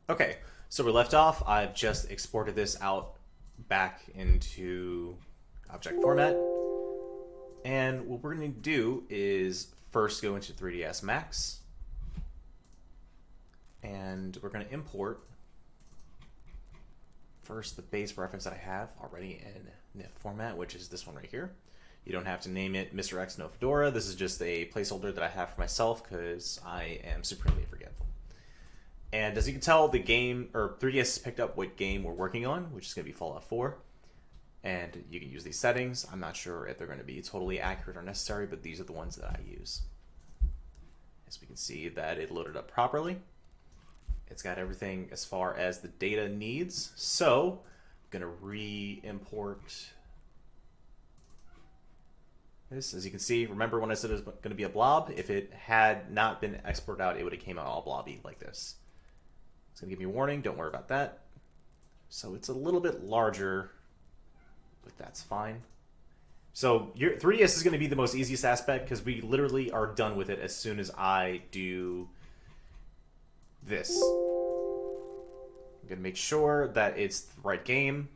Okay, so we left off. I've just exported this out back into object format. And what we're going to do is first go into 3ds Max. And we're going to import first the base reference that I have already in NIF format, which is this one right here. You don't have to name it Mr. X No Fedora. This is just a placeholder that I have for myself because I am supremely forgetful. And as you can tell, the game, or 3ds has picked up what game we're working on, which is going to be Fallout 4. And you can use these settings. I'm not sure if they're going to be totally accurate or necessary, but these are the ones that I use. As we can see that it loaded up properly. It's got everything as far as the data needs. So I'm going to re-import this. As you can see, remember when I said it was going to be a blob? If it had not been exported out, it would have came out all blobby like this. It's going to give me a warning. Don't worry about that. So it's a little bit larger, but that's fine. So your 3ds is going to be the most easiest aspect because we literally are done with it as soon as I do this. I'm going to make sure that it's the right game.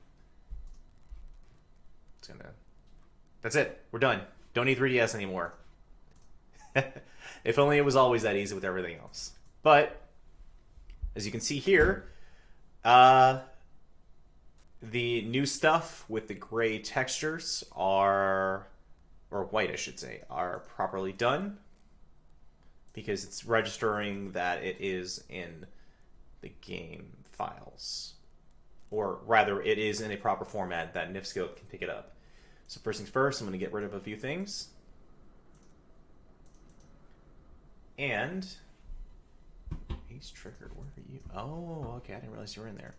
That's it. We're done. Don't need 3ds anymore. If only it was always that easy with everything else. But as you can see here, the new stuff with the gray textures are, or white I should say, are properly done because it's registering that it is in the game files. Or rather, it is in a proper format that Nifskope can pick it up. So first things first, I'm going to get rid of a few things. And he's triggered. Where are you? Oh, okay. I didn't realize you were in there.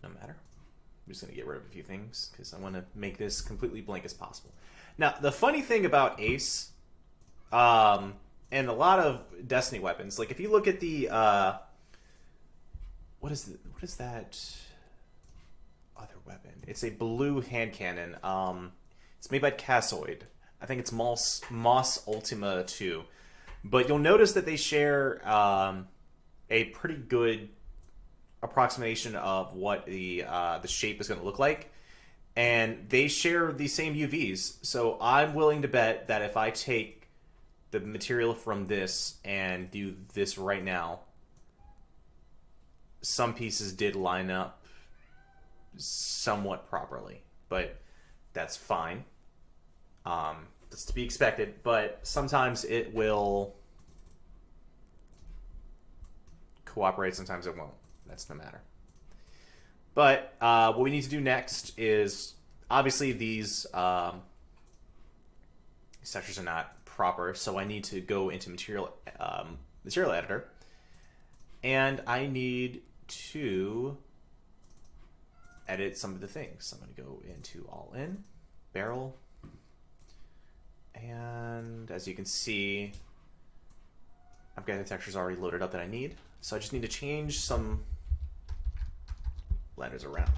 No matter. I'm just going to get rid of a few things because I want to make this completely blank as possible. Now, the funny thing about Ace, and a lot of Destiny weapons, like if you look at the, what is that other weapon? It's a blue hand cannon. It's made by Cassoid. I think it's Moss Ultima 2. But you'll notice that they share a pretty good approximation of what the shape is going to look like. And they share the same UVs. So I'm willing to bet that if I take the material from this and do this right now, some pieces did line up somewhat properly. But that's fine. That's to be expected, but sometimes it will cooperate, sometimes it won't. That's no matter. But what we need to do next is, obviously these textures are not proper, so I need to go into material editor, and I need to edit some of the things. So I'm going to go into all in, barrel, and as you can see, I've got the textures already loaded up that I need. So I just need to change some letters around.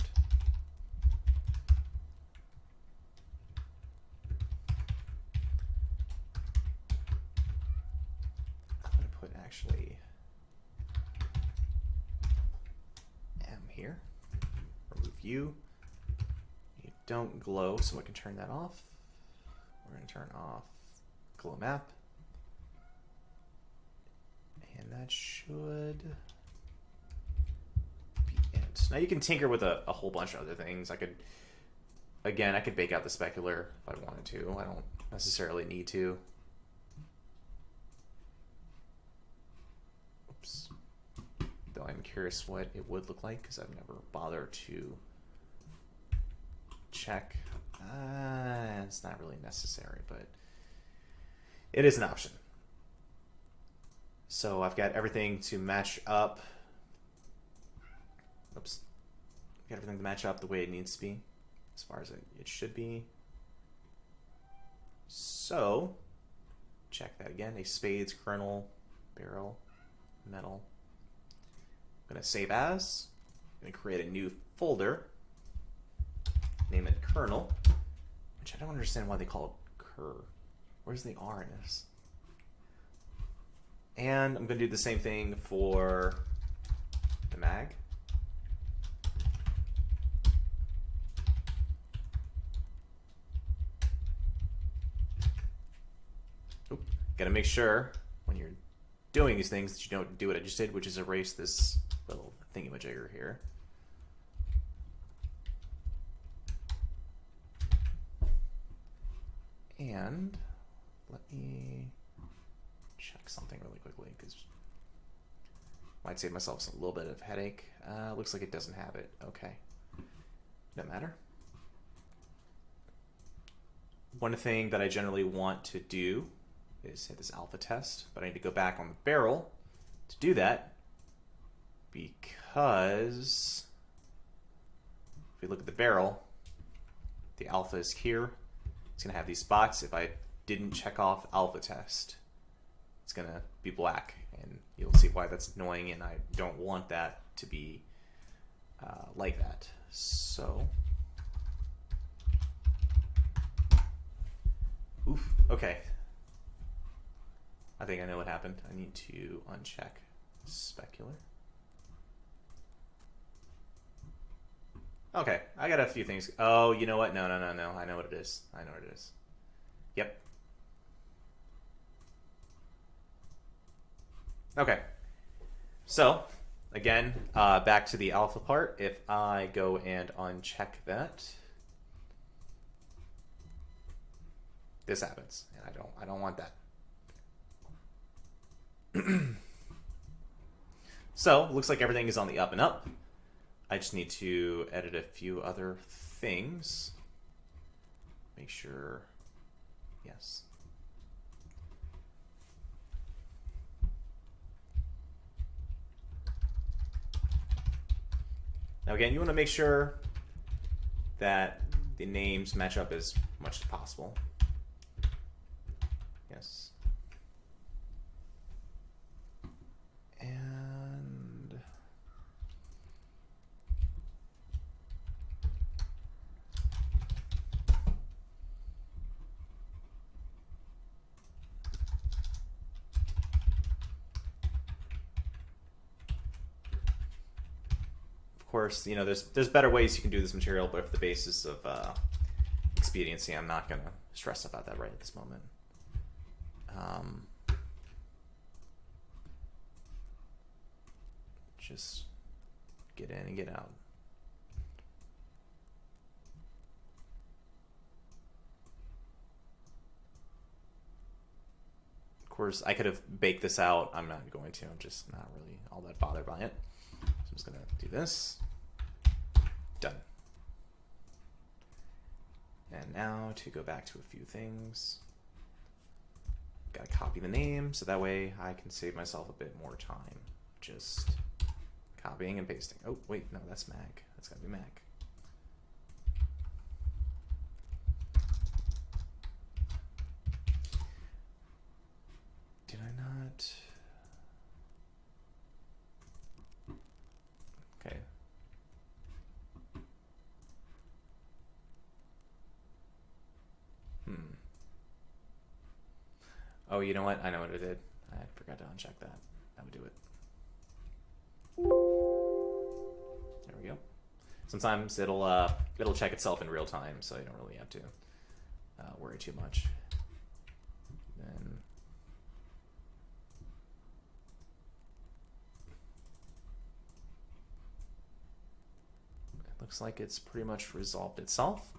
I'm going to put actually M here. Remove you. You don't glow, so I can turn that off. We're going to turn off glow map. And that should be it. Now you can tinker with a whole bunch of other things. I could bake out the specular if I wanted to. I don't necessarily need to. Oops. Though I'm curious what it would look like because I've never bothered to check. It's not really necessary, but it is an option. So I've got everything to match up. Oops. Got everything to match up the way it needs to be, as far as it should be. So, check that again. A spades, kernel, barrel, metal. I'm going to save as. I'm going to create a new folder. Name it kernel, which I don't understand why they call it cur. Where's the R in this? And I'm going to do the same thing for the mag. Got to make sure when you're doing these things that you don't do what I just did, which is erase this little thingamajigger here. And let me check something really quickly because I might save myself a little bit of headache. Looks like it doesn't have it. Okay, no matter. One thing that I generally want to do is hit this alpha test, but I need to go back on the barrel to do that because if we look at the barrel, the alpha is here. It's going to have these spots. If I didn't check off alpha test, it's going to be black, and you'll see why that's annoying, and I don't want that to be like that. So, oof, okay. I think I know what happened. I need to uncheck specular. Okay, I got a few things. Oh, you know what? No. I know what it is. I know what it is. Yep. Okay. So, again, back to the alpha part. If I go and uncheck that, this happens, and I don't want that. So, looks like everything is on the up and up. I just need to edit a few other things. Make sure, yes. Now again, you want to make sure that the names match up as much as possible. Yes. And of course, you know, there's better ways you can do this material, but for the basis of expediency, I'm not going to stress about that right at this moment. Just get in and get out. Of course, I could have baked this out. I'm not going to. I'm just not really all that bothered by it. So I'm just going to do this. Done. And now to go back to a few things. Got to copy the name so that way I can save myself a bit more time. Just copying and pasting. Oh, wait, no, that's Mac. That's got to be Mac. Did I not? Okay. Oh, you know what? I know what I did. I forgot to uncheck that. That would do it. There we go. Sometimes it'll check itself in real time, so you don't really have to worry too much. Then it looks like it's pretty much resolved itself.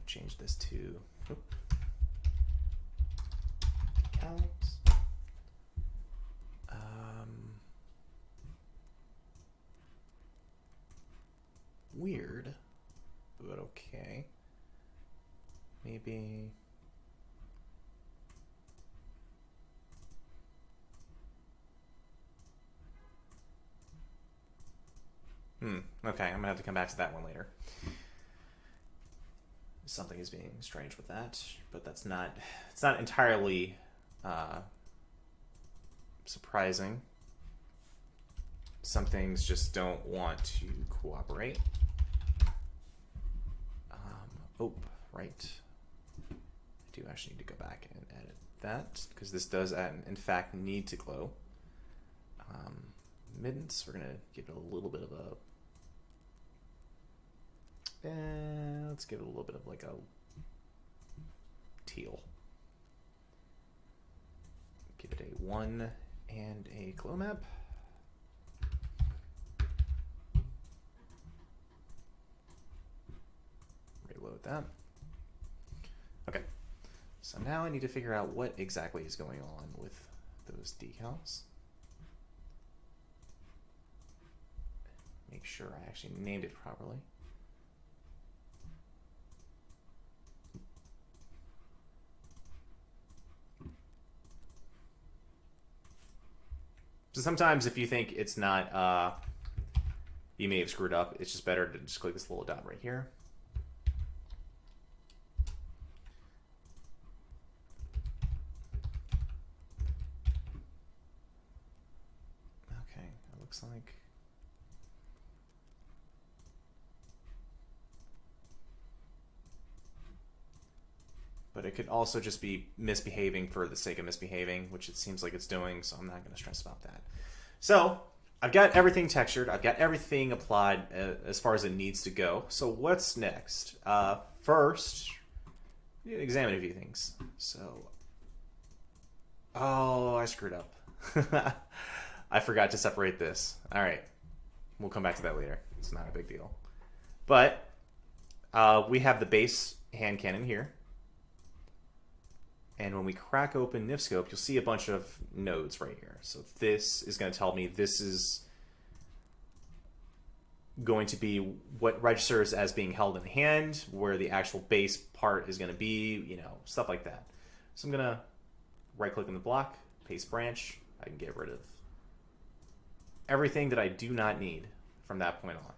Change this to Alex. Weird, but okay. Maybe. Okay, I'm gonna have to come back to that one later. Something is being strange with that, but it's not entirely surprising. Some things just don't want to cooperate. Oh, right. do actually need to go back and edit that because this does, in fact, need to glow. Mittens, we're going to give it a little bit of a... let's give it a little bit of like a teal. Give it a 1 and a glow map. Reload that. Okay, so now I need to figure out what exactly is going on with those decals. Make sure I actually named it properly. So sometimes if you think it's not, you may have screwed up, it's just better to just click this little dot right here. Okay, it looks like... But it could also just be misbehaving for the sake of misbehaving, which it seems like it's doing, so I'm not going to stress about that. So I've got everything textured. I've got everything applied as far as it needs to go. So what's next? First, we need to examine a few things. So, oh, I screwed up. I forgot to separate this. All right. We'll come back to that later. It's not a big deal. But we have the base hand cannon here. And when we crack open Nifskope, you'll see a bunch of nodes right here. So this is going to tell me this is going to be what registers as being held in the hand, where the actual base part is going to be, you know, stuff like that. So I'm going to right-click on the block, paste branch. I can get rid of everything that I do not need from that point on.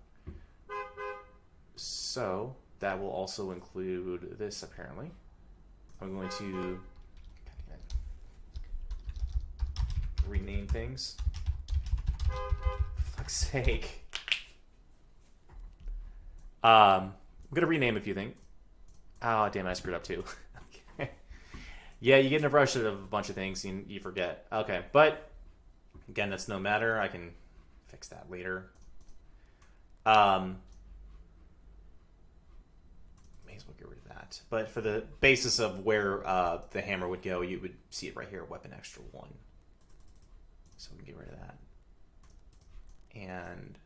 So that will also include this, apparently. I'm going to rename things. For fuck's sake. I'm going to rename a few things. Oh, damn, I screwed up too. Okay. Yeah, you get in a rush of a bunch of things and you forget. Okay, but again, that's no matter. I can fix that later. May as well get rid of that. But for the basis of where the hammer would go, you would see it right here, weapon extra 1. So we can get rid of that. And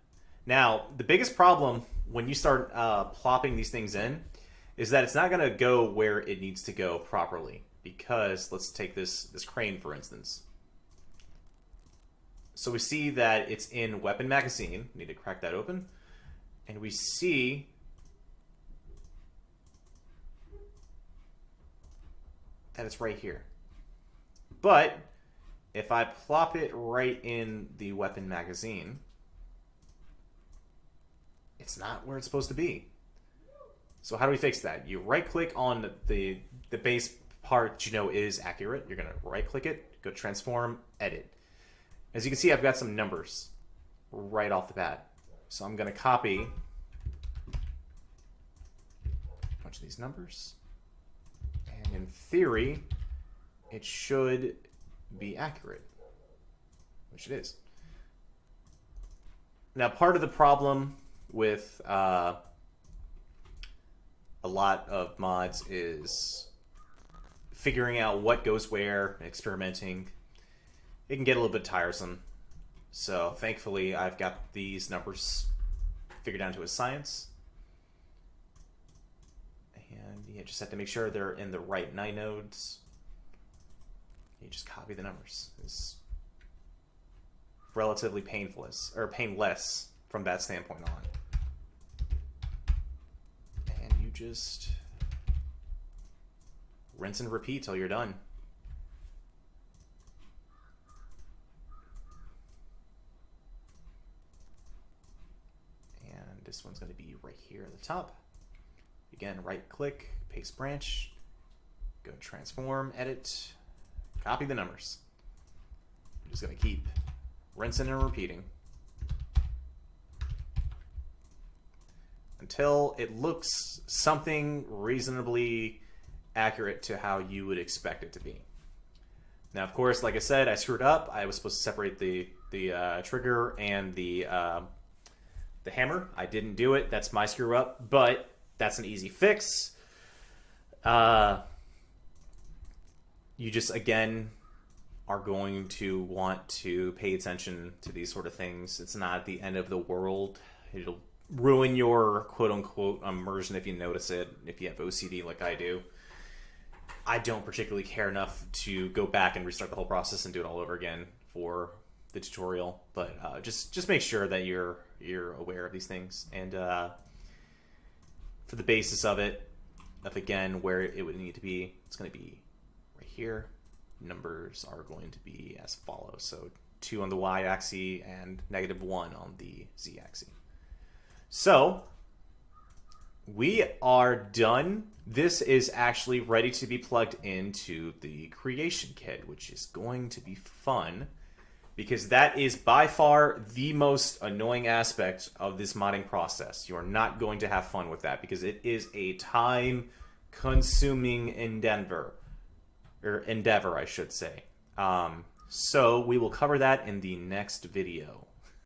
now, the biggest problem when you start plopping these things in is that it's not going to go where it needs to go properly. Because, let's take this crane, for instance. So we see that it's in weapon magazine. We need to crack that open. And we see that it's right here. But if I plop it right in the weapon magazine, it's not where it's supposed to be. So how do we fix that? You right-click on the base part that you know is accurate. You're going to right-click it, go transform, edit. As you can see, I've got some numbers right off the bat. So I'm going to copy a bunch of these numbers. And in theory, it should be accurate, which it is. Now, part of the problem with a lot of mods is figuring out what goes where, experimenting. It can get a little bit tiresome. So thankfully, I've got these numbers figured down to a science. And you just have to make sure they're in the right 9 nodes. You just copy the numbers. It's relatively painless from that standpoint on. And you just rinse and repeat till you're done. And this one's going to be right here at the top. Again, right click, paste branch, go transform, edit, copy the numbers. I'm just going to keep rinsing and repeating until it looks something reasonably accurate to how you would expect it to be. Now, of course, like I said, I screwed up. I was supposed to separate the trigger and the hammer. I didn't do it. That's my screw up, but that's an easy fix. You just, again, are going to want to pay attention to these sort of things. It's not the end of the world. It'll ruin your quote-unquote immersion if you notice it, if you have OCD like I do. I don't particularly care enough to go back and restart the whole process and do it all over again for the tutorial, but just make sure that you're aware of these things. And for the basis of it, again, where it would need to be, it's going to be right here. Numbers are going to be as follows. So 2 on the y-axis and -1 on the z-axis. So we are done. This is actually ready to be plugged into the creation kit, which is going to be fun because that is by far the most annoying aspect of this modding process. You are not going to have fun with that because it is a time-consuming endeavor, I should say. So we will cover that in the next video.